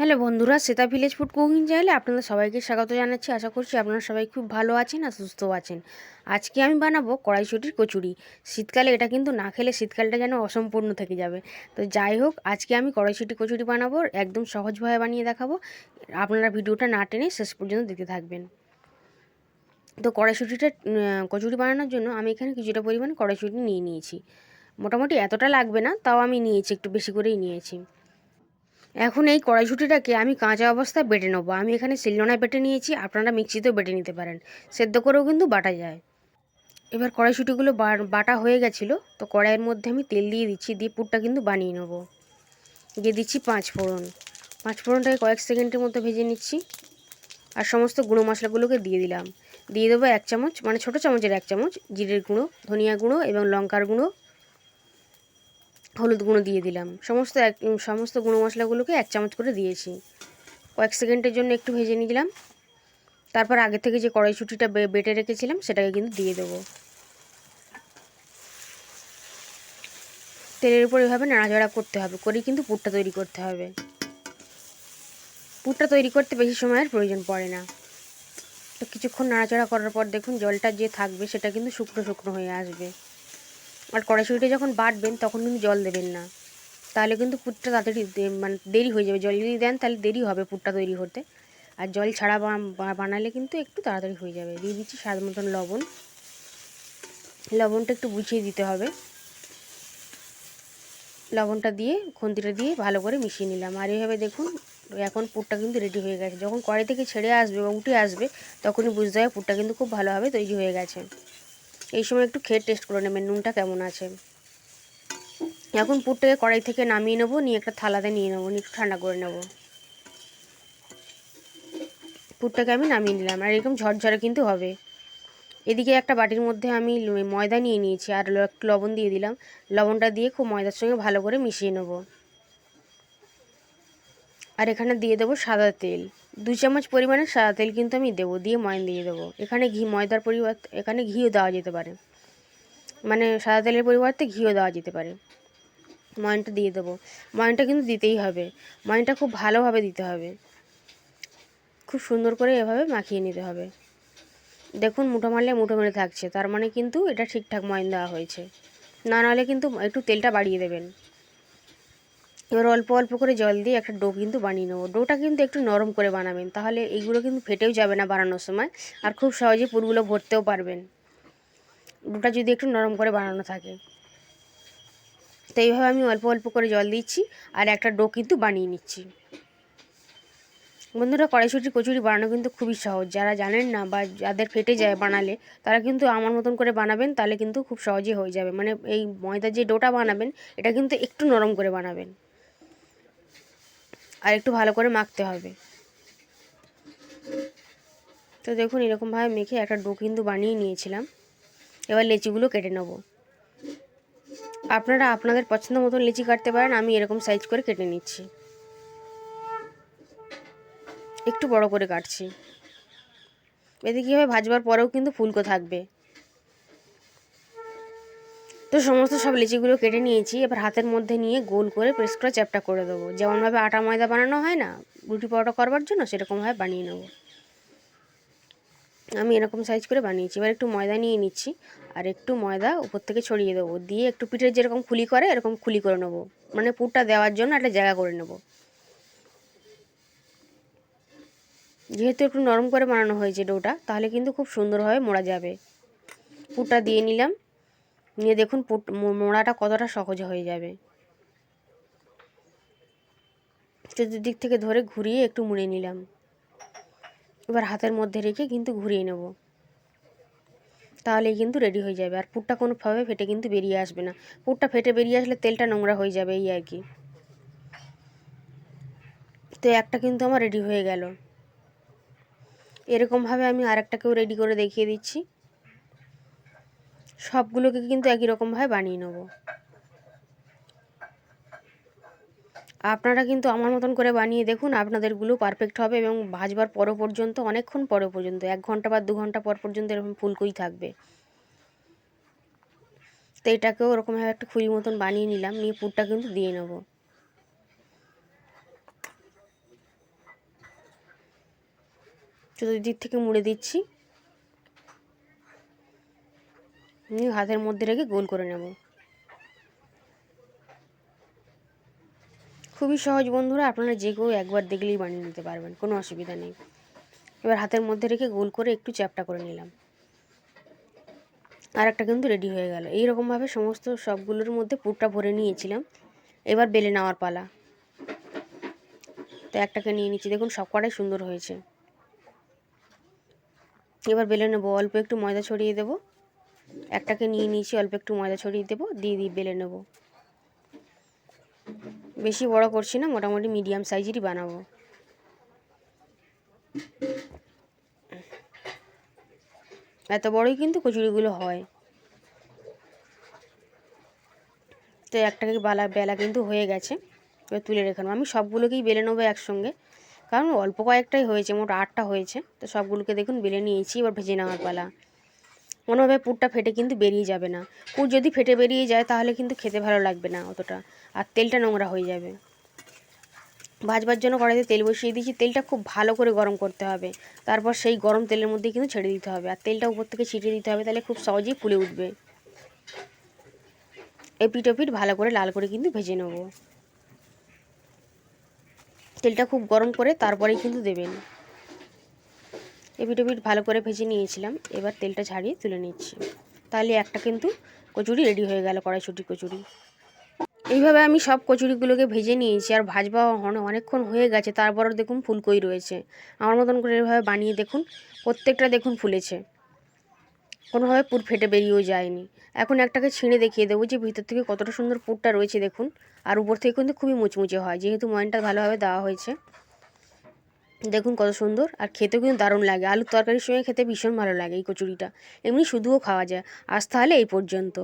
Hello বন্ধুরা, Shweta village food cooking চ্যানেলে আপনাদের সবাইকে স্বাগত জানাচ্ছি। আশা করছি আপনারা সবাই খুব ভালো আছেন আর সুস্থ আছেন। আজকে আমি বানাবো কড়াইশুঁটির কচুরি। শীতকালে এটা কিন্তু না খেলে শীতকালটা যেন অসম্পূর্ণ থেকে যাবে। তো যাই হোক, আজকে আমি কড়াইশুঁটি কচুরি বানাবো, একদম সহজভাবে বানিয়ে দেখাবো। আপনারা ভিডিওটা না টেনে শেষ পর্যন্ত দেখতে থাকবেন। তো কড়াইশুঁটিটা কচুরি বানানোর জন্য আমি এখানে কিছুটা পরিমাণ কড়াইশুঁটি নিয়ে নিয়েছি। মোটামুটি এতটা লাগবে না, তাও আমি নিয়েছি, একটু বেশি করেই নিয়েছি। এখন এই কড়াইশুঁটিটাকে আমি কাঁচা অবস্থায় বেটে নেবো। আমি এখানে শিলনোড়ায় বেটে নিয়েছি, আপনারা মিক্সিতেও বেটে নিতে পারেন, সেদ্ধ করেও কিন্তু বাটা যায়। এবার কড়াইশুঁটিগুলো বাটা হয়ে গেছিলো, তো কড়াইয়ের মধ্যে আমি তেল দিয়ে দিচ্ছি, দিয়ে পুরটা কিন্তু বানিয়ে নেবো। দিয়ে দিচ্ছি পাঁচফোড়নটাকে কয়েক সেকেন্ডের মধ্যে ভেজে নিচ্ছি। আর সমস্ত গুঁড়ো মশলাগুলোকে দিয়ে দিলাম। দিয়ে দেবো 1 চামচ, মানে ছোটো চামচের 1 চামচ জিরের গুঁড়ো, ধনিয়া গুঁড়ো এবং লঙ্কার গুঁড়ো, হলুদ গুঁড়ো দিয়ে দিলাম। সমস্ত গুঁড়ো মশলাগুলোকে 1 চামচ করে দিয়েছি। কয়েক সেকেন্ডের জন্য একটু ভেজে নিলাম। তারপর আগে থেকে যে কড়াইশুঁটিটা বেটে রেখেছিলাম সেটাকে কিন্তু দিয়ে দেবো। তেলের উপর এভাবে নাড়াচাড়া করতে হবে, করেই কিন্তু পুরটা তৈরি করতে হবে। পুরটা তৈরি করতে বেশি সময়ের প্রয়োজন পড়ে না। তো কিছুক্ষণ নাড়াচাড়া করার পর দেখুন জলটা যে থাকবে সেটা কিন্তু শুকনো শুকনো হয়ে আসবে। আর কড়াইশুঁটিটা যখন বাটবেন তখন কিন্তু জল দেবেন না, তাহলে কিন্তু পুরটা তাড়াতাড়ি মানে দেরি হয়ে যাবে। জল যদি দেন তাহলে দেরি হবে পুরটা তৈরি হতে। আর জল ছাড়া বানালে কিন্তু একটু তাড়াতাড়ি হয়ে যাবে। দিয়ে দিচ্ছি স্বাদ মতন লবণ। লবণটা একটু বুঝিয়ে দিতে হবে। লবণটা দিয়ে খুন্তিটা দিয়ে ভালো করে মিশিয়ে নিলাম। আর এইভাবে দেখুন এখন পুরটা কিন্তু রেডি হয়ে গেছে। যখন কড়াই থেকে ছেড়ে আসবে বা উঠে আসবে তখনই বুঝতে হবে পুরটা কিন্তু খুব ভালোভাবে তৈরি হয়ে গেছে। এই সময় একটু খেয়ে টেস্ট করে নেবেন নুনটা কেমন আছে। এখন পুরটাকে কড়াই থেকে নামিয়ে নেবো, নিয়ে একটা থালাতে নিয়ে নেবো, নিয়ে একটু ঠান্ডা করে নেবো। পুরটাকে আমি নামিয়ে নিলাম। আর এরকম ঝরঝরে কিন্তু হবে। এদিকে একটা বাটির মধ্যে আমি ময়দা নিয়ে নিয়েছি, আর একটু লবণ দিয়ে দিলাম। লবণটা দিয়ে খুব ময়দার সঙ্গে ভালো করে মিশিয়ে নেবো। আর এখানে দিয়ে দেবো সাদা তেল, 2 চামচ পরিমাণে সাদা তেল কিন্তু আমি দেবো, দিয়ে ময়ন দিয়ে দেবো। এখানে ময়দার পরিবর্তে এখানে ঘিও দেওয়া যেতে পারে, মানে সাদা তেলের পরিবর্তে ঘিও দেওয়া যেতে পারে। ময়নটা দিয়ে দেবো। ময়নটা কিন্তু দিতেই হবে, ময়নটা খুব ভালোভাবে দিতে হবে। খুব সুন্দর করে এভাবে মাখিয়ে নিতে হবে। দেখুন মুঠো মারলে মুঠো মেরে থাকছে, তার মানে কিন্তু এটা ঠিকঠাক ময়ন দেওয়া হয়েছে। না নাহলে কিন্তু একটু তেলটা বাড়িয়ে দেবেন। এবার অল্প অল্প করে জল দিয়ে একটা ডো কিন্তু বানিয়ে নেবো। ডোটা কিন্তু একটু নরম করে বানাবেন, তাহলে এইগুলো কিন্তু ফেটেও যাবে না বানানোর সময়, আর খুব সহজে পুরগুলো ভরতেও পারবেন ডোটা যদি একটু নরম করে বানানো থাকে। তো এইভাবে আমি অল্প অল্প করে জল দিচ্ছি আর একটা ডো কিন্তু বানিয়ে নিচ্ছি। বন্ধুরা, কড়াইশুঁটি কচুরি বানানো কিন্তু খুবই সহজ। যারা জানেন না বা যাদের ফেটে যায় বানালে, তারা কিন্তু আমার মতন করে বানাবেন, তাহলে কিন্তু খুব সহজেই হয়ে যাবে। মানে এই ময়দার যে ডোটা বানাবেন এটা কিন্তু একটু নরম করে বানাবেন, আর একটু ভালো করে মাখতে হবে। তো দেখুন এরকমভাবে মেখে একটা ডো কিন্তু বানিয়ে নিয়েছিলাম। এবার লেচিগুলো কেটে নেব। আপনারা আপনাদের পছন্দ মতন লেচি কাটতে পারেন, আমি এরকম সাইজ করে কেটে নিচ্ছি। একটু বড় করে কাটছি। এতে কী হবে, ভাজবার পরেও কিন্তু ফুলকো থাকবে। তো সমস্ত সব লেচিগুলো কেটে নিয়েছি। এবার হাতের মধ্যে নিয়ে গোল করে প্রেস করে চ্যাপটা করে দেবো। যেমনভাবে আটা ময়দা বানানো হয় না রুটি পরোটা করবার জন্য, সেরকমভাবে বানিয়ে নেব। আমি এরকম সাইজ করে বানিয়েছি। এবার একটু ময়দা নিয়ে নিচ্ছি, আর একটু ময়দা উপর থেকে ছড়িয়ে দেবো, দিয়ে একটু পিঠের যেরকম খুলি করে এরকম খুলি করে নেবো, মানে পুরটা দেওয়ার জন্য একটা জায়গা করে নেব। যেহেতু একটু নরম করে বানানো হয়েছে ডোটা, তাহলে কিন্তু খুব সুন্দরভাবে মোড়া যাবে। পুরটা দিয়ে নিলাম, নিয়ে দেখুন মোড়াটা কতটা সহজ হয়ে যাবে। চতুর্দিক থেকে ধরে ঘুরিয়ে একটু মুড়ে নিলাম। এবার হাতের মধ্যে রেখে কিন্তু ঘুরিয়ে নেব, তাহলেই কিন্তু রেডি হয়ে যাবে। আর পুরটা কোনোভাবে ফেটে কিন্তু বেরিয়ে আসবে না। পুরটা ফেটে বেরিয়ে আসলে তেলটা নোংরা হয়ে যাবে, এই আর কি। তো একটা কিন্তু আমার রেডি হয়ে গেল। এরকমভাবে আমি আরেকটাকেও রেডি করে দেখিয়ে দিচ্ছি। সবগুলোকে কিন্তু একই রকমভাবে বানিয়ে নেব। আপনারা কিন্তু আমার মতন করে বানিয়ে দেখুন, আপনাদেরগুলো পারফেক্ট হবে। এবং ভাজবার পরও পর্যন্ত, অনেকক্ষণ পরও পর্যন্ত, 1 ঘন্টা বা 2 ঘন্টা পর পর্যন্ত এরকম ফুলকোই থাকবে। তো এটাকেও ওরকমভাবে একটা খুঁড়ি মতন বানিয়ে নিলাম, নিয়ে পুরটা কিন্তু দিয়ে নেব। চতুর্দিক থেকে মুড়ে দিচ্ছি, হাতের মধ্যে রেখে গোল করে নেব। খুবই সহজ বন্ধুরা, আপনারা যে কেউ একবার দেখলেই বানিয়ে নিতে পারবেন, কোনো অসুবিধা নেই। এবার হাতের মধ্যে রেখে গোল করে একটু চ্যাপটা করে নিলাম, আর একটা কিন্তু রেডি হয়ে গেল। এইরকমভাবে সমস্ত সবগুলোর মধ্যে পুরটা ভরে নিয়েছিলাম। এবার বেলে নেওয়ার পালা। তো একটাকে নিয়ে নিচ্ছি, দেখুন সব কটাই সুন্দর হয়েছে। এবার বেলে নেবো, অল্প একটু ময়দা ছড়িয়ে দেবো। একটাকে নিয়ে নিয়েছি, অল্প একটু ময়দা ছড়িয়ে দেবো, দিয়ে বেলে নেবো। বেশি বড় করছি না, মোটামুটি মিডিয়াম সাইজেরই বানাবো। এত বড়ই কিন্তু কচুরিগুলো হয়। তো একটাকে বেলা কিন্তু হয়ে গেছে, এবার তুলে রেখে নেবো। আমি সবগুলোকেই বেলে নেবো একসঙ্গে, কারণ অল্প কয়েকটাই হয়েছে, মোট 8টা হয়েছে। তো সবগুলোকে দেখুন বেলে নিয়েছি। এবার ভেজে নেওয়ার পালা। কোনোভাবে পুরটা ফেটে কিন্তু বেরিয়ে যাবে না। পুর যদি ফেটে বেরিয়ে যায় তাহলে কিন্তু খেতে ভালো লাগবে না অতটা, আর তেলটা নোংরা হয়ে যাবে। ভাজবার জন্য কড়াইতে তেল বসিয়ে দিয়েছি। তেলটা খুব ভালো করে গরম করতে হবে, তারপর সেই গরম তেলের মধ্যে কিন্তু ছেড়ে দিতে হবে, আর তেলটা উপর থেকে ছিটিয়ে দিতে হবে, তাহলে খুব সহজেই ফুলে উঠবে। এপিট ওপিট ভালো করে লাল করে কিন্তু ভেজে নেব। তেলটা খুব গরম করে তারপরেই কিন্তু দেবেন। এপিট ওপিট ভালো করে ভেজে নিয়েছিলাম, এবার তেলটা ছাড়িয়ে তুলে নিচ্ছি। তাহলে একটা কিন্তু কচুরি রেডি হয়ে গেল, কড়াইশুঁটি কচুরি। এইভাবে আমি সব কচুরিগুলোকে ভেজে নিয়েছি, আর ভাজবা অনেকক্ষণ হয়ে গেছে, তারপরও দেখুন ফুলকোই রয়েছে। আমার মতন করে এভাবে বানিয়ে দেখুন, প্রত্যেকটা দেখুন ফুলেছে, কোনোভাবে পুর ফেটে বেরিয়েও যায়নি। এখন একটাকে ছিঁড়ে দেখিয়ে দেবো যে ভিতর থেকে কতটা সুন্দর পুরটা রয়েছে দেখুন, আর উপর থেকে কিন্তু খুবই মুচমুচে হয়, যেহেতু ময়নটা ভালোভাবে দেওয়া হয়েছে। দেখুন কত সুন্দর, আর খেতেও কিন্তু দারুণ লাগে। আলুর তরকারির সঙ্গে খেতে ভীষণ ভালো লাগে এই কচুরিটা, এমনি শুধুও খাওয়া যায়। আজ তাহলে এই পর্যন্ত।